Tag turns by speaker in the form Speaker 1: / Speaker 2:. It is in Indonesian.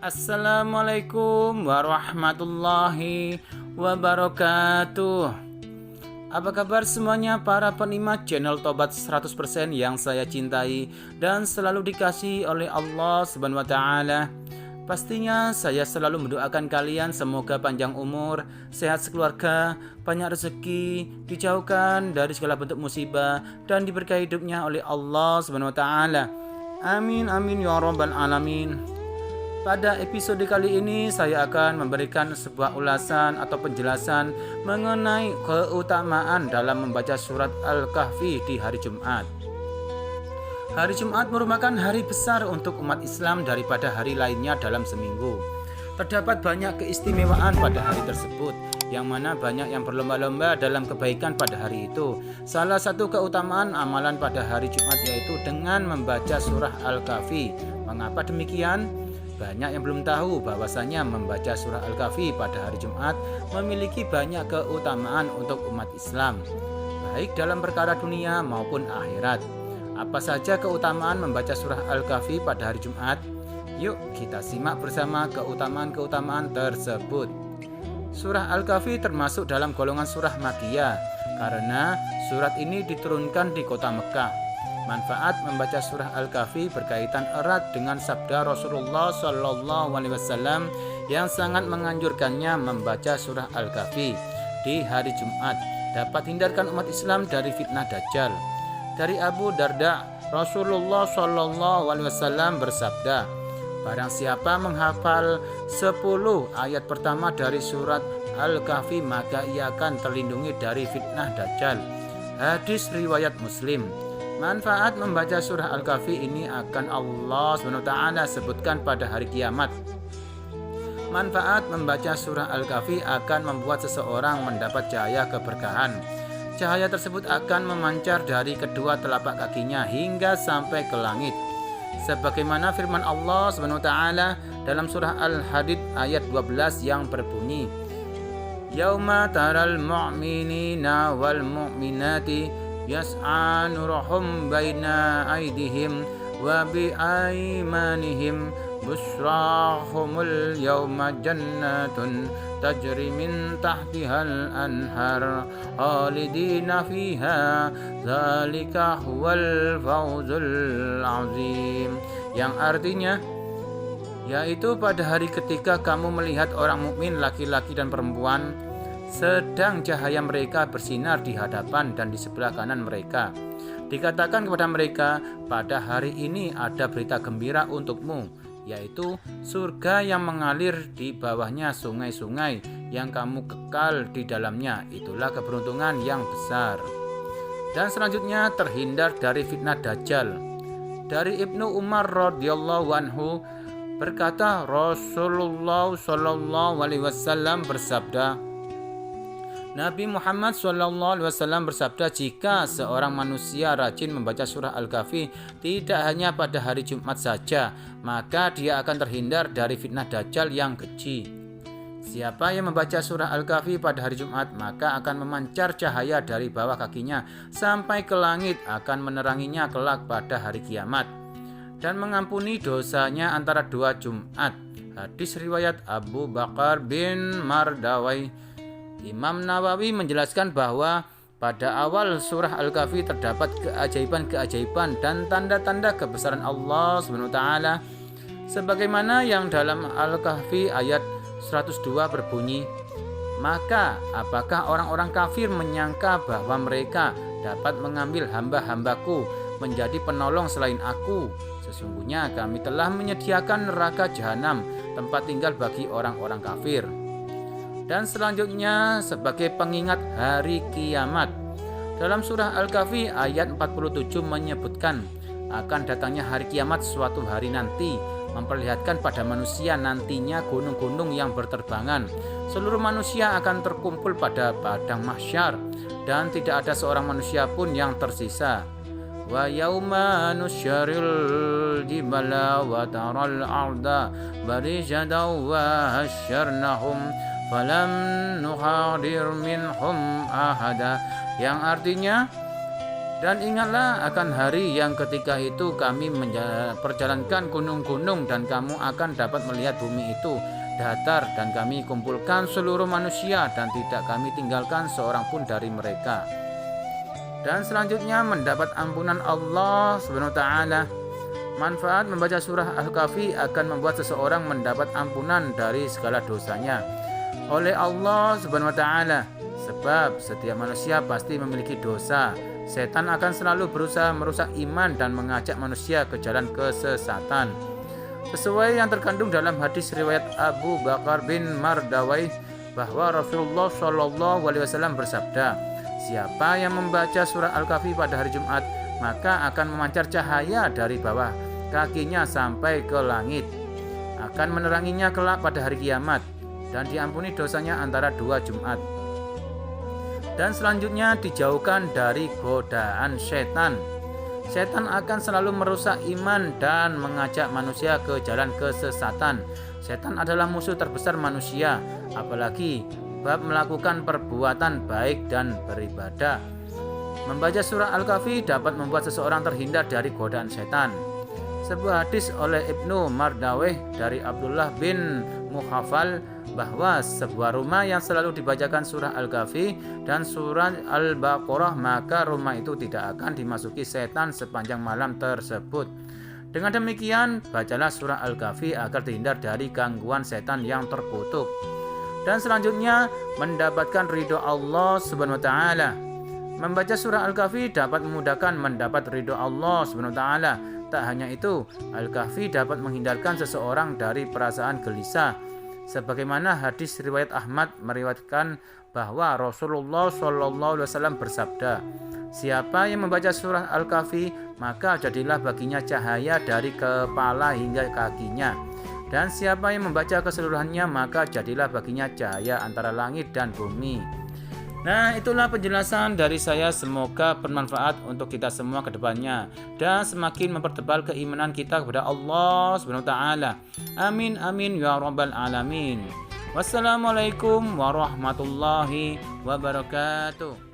Speaker 1: Assalamualaikum warahmatullahi wabarakatuh. Apa kabar semuanya para penikmat channel Tobat 100% yang saya cintai dan selalu dikasihi oleh Allah Subhanahu wa taala. Pastinya saya selalu mendoakan kalian semoga panjang umur, sehat sekeluarga, banyak rezeki, dijauhkan dari segala bentuk musibah dan diberkahi hidupnya oleh Allah Subhanahu wa taala. Amin amin ya rabbal alamin. Pada episode kali ini saya akan memberikan sebuah ulasan atau penjelasan mengenai keutamaan dalam membaca surat Al-Kahfi di hari Jumat. Hari Jumat merupakan hari besar untuk umat Islam daripada hari lainnya dalam seminggu. Terdapat banyak keistimewaan pada hari tersebut, yang mana banyak yang berlomba-lomba dalam kebaikan pada hari itu. Salah satu keutamaan amalan pada hari Jumat yaitu dengan membaca surah Al-Kahfi. Mengapa demikian? Banyak yang belum tahu bahwasanya membaca surah Al-Kahfi pada hari Jumat memiliki banyak keutamaan untuk umat Islam, baik dalam perkara dunia maupun akhirat. Apa saja keutamaan membaca surah Al-Kahfi pada hari Jumat? Yuk kita simak bersama keutamaan-keutamaan tersebut. Surah Al-Kahfi termasuk dalam golongan surah Makkiyah karena surat ini diturunkan di kota Mekah. Manfaat membaca surah Al-Kahfi berkaitan erat dengan sabda Rasulullah SAW yang sangat menganjurkannya membaca surah Al-Kahfi di hari Jumat dapat hindarkan umat Islam dari fitnah Dajjal. Dari Abu Darda, Rasulullah SAW bersabda, barang siapa menghafal 10 ayat pertama dari surat Al-Kahfi maka ia akan terlindungi dari fitnah Dajjal. Hadis riwayat Muslim. Manfaat membaca surah Al-Kahfi ini akan Allah SWT sebutkan pada hari kiamat. Manfaat membaca surah Al-Kahfi akan membuat seseorang mendapat cahaya keberkahan. Cahaya tersebut akan memancar dari kedua telapak kakinya hingga sampai ke langit. Sebagaimana firman Allah SWT dalam surah Al-Hadid ayat 12 yang berbunyi, Yauma taral mu'minina wal mu'minati yas'a nuruhum baina aydihim wa bi aymanihim busrahumul yawma jannatun tajri min tahtihal anhar khalidina fiha dzalika huwal fawzul azim, yang artinya yaitu pada hari ketika kamu melihat orang mukmin laki-laki dan perempuan sedang cahaya mereka bersinar di hadapan dan di sebelah kanan mereka. Dikatakan kepada mereka, pada hari ini ada berita gembira untukmu, yaitu surga yang mengalir di bawahnya sungai-sungai yang kamu kekal di dalamnya. Itulah keberuntungan yang besar. Dan selanjutnya terhindar dari fitnah Dajjal. Dari Ibnu Umar radhiyallahu anhu berkata, Rasulullah SAW bersabda, Nabi Muhammad SAW bersabda, jika seorang manusia rajin membaca surah Al-Kahfi tidak hanya pada hari Jumat saja, maka dia akan terhindar dari fitnah Dajjal yang keji. Siapa yang membaca surah Al-Kahfi pada hari Jumat, maka akan memancar cahaya dari bawah kakinya sampai ke langit, akan meneranginya kelak pada hari kiamat, dan mengampuni dosanya antara dua Jumat. Hadis riwayat Abu Bakar bin Mardawai. Imam Nawawi menjelaskan bahwa pada awal surah Al-Kahfi terdapat keajaiban-keajaiban dan tanda-tanda kebesaran Allah SWT, sebagaimana yang dalam Al-Kahfi ayat 102 berbunyi, maka apakah orang-orang kafir menyangka bahwa mereka dapat mengambil hamba-hambaku menjadi penolong selain aku? Sesungguhnya kami telah menyediakan neraka jahanam, tempat tinggal bagi orang-orang kafir. Dan selanjutnya sebagai pengingat hari kiamat, dalam surah Al-Kahfi ayat 47 menyebutkan akan datangnya hari kiamat suatu hari nanti, memperlihatkan pada manusia nantinya gunung-gunung yang berterbangan. Seluruh manusia akan terkumpul pada padang mahsyar dan tidak ada seorang manusia pun yang tersisa. Wa yauma nusyaril jibala wa taral arda barizatan wa hasyarnahum falam nuhadir minhum ahada, yang artinya Dan ingatlah akan hari yang ketika itu kami perjalankan gunung-gunung dan kamu akan dapat melihat bumi itu datar dan kami kumpulkan seluruh manusia dan tidak kami tinggalkan seorang pun dari mereka. Dan selanjutnya mendapat ampunan Allah Subhanahu wa taala. Manfaat membaca surah Al-Kahfi akan membuat seseorang mendapat ampunan dari segala dosanya oleh Allah Subhanahu wa taala. Sebab setiap manusia pasti memiliki dosa. Setan akan selalu berusaha merusak iman dan mengajak manusia ke jalan kesesatan. Sesuai yang terkandung dalam hadis riwayat Abu Bakar bin Mardawai bahwa Rasulullah Shallallahu Alaihi Wasallam bersabda, siapa yang membaca surah Al-Kahfi pada hari Jumat, maka akan memancar cahaya dari bawah kakinya sampai ke langit, akan meneranginya kelak pada hari kiamat, dan diampuni dosanya antara 2 Jumat. Dan selanjutnya dijauhkan dari godaan setan. Setan akan selalu merusak iman dan mengajak manusia ke jalan kesesatan. Setan adalah musuh terbesar manusia, apalagi bab melakukan perbuatan baik dan beribadah. Membaca surah Al-Kahfi dapat membuat seseorang terhindar dari godaan setan. Sebuah hadis oleh Ibnu Mardaweh dari Abdullah bin Muhafal bahwa sebuah rumah yang selalu dibacakan surah Al-Kahfi dan surah Al-Baqarah, maka rumah itu tidak akan dimasuki setan sepanjang malam tersebut. Dengan demikian, bacalah surah Al-Kahfi agar terhindar dari gangguan setan yang terkutuk. Dan selanjutnya, mendapatkan ridho Allah Subhanahu wa taala. Membaca surah Al-Kahfi dapat memudahkan mendapat ridho Allah Subhanahu wa taala. Tak hanya itu, Al-Kahfi dapat menghindarkan seseorang dari perasaan gelisah. Sebagaimana hadis riwayat Ahmad meriwayatkan bahwa Rasulullah Shallallahu Alaihi Wasallam bersabda, siapa yang membaca surah Al-Kahfi, maka jadilah baginya cahaya dari kepala hingga kakinya. Dan siapa yang membaca keseluruhannya, maka jadilah baginya cahaya antara langit dan bumi. Nah, itulah penjelasan dari saya, semoga bermanfaat untuk kita semua ke depannya dan semakin mempertebal keimanan kita kepada Allah Subhanahu wa taala. Amin amin ya rabbal alamin. Wassalamualaikum warahmatullahi wabarakatuh.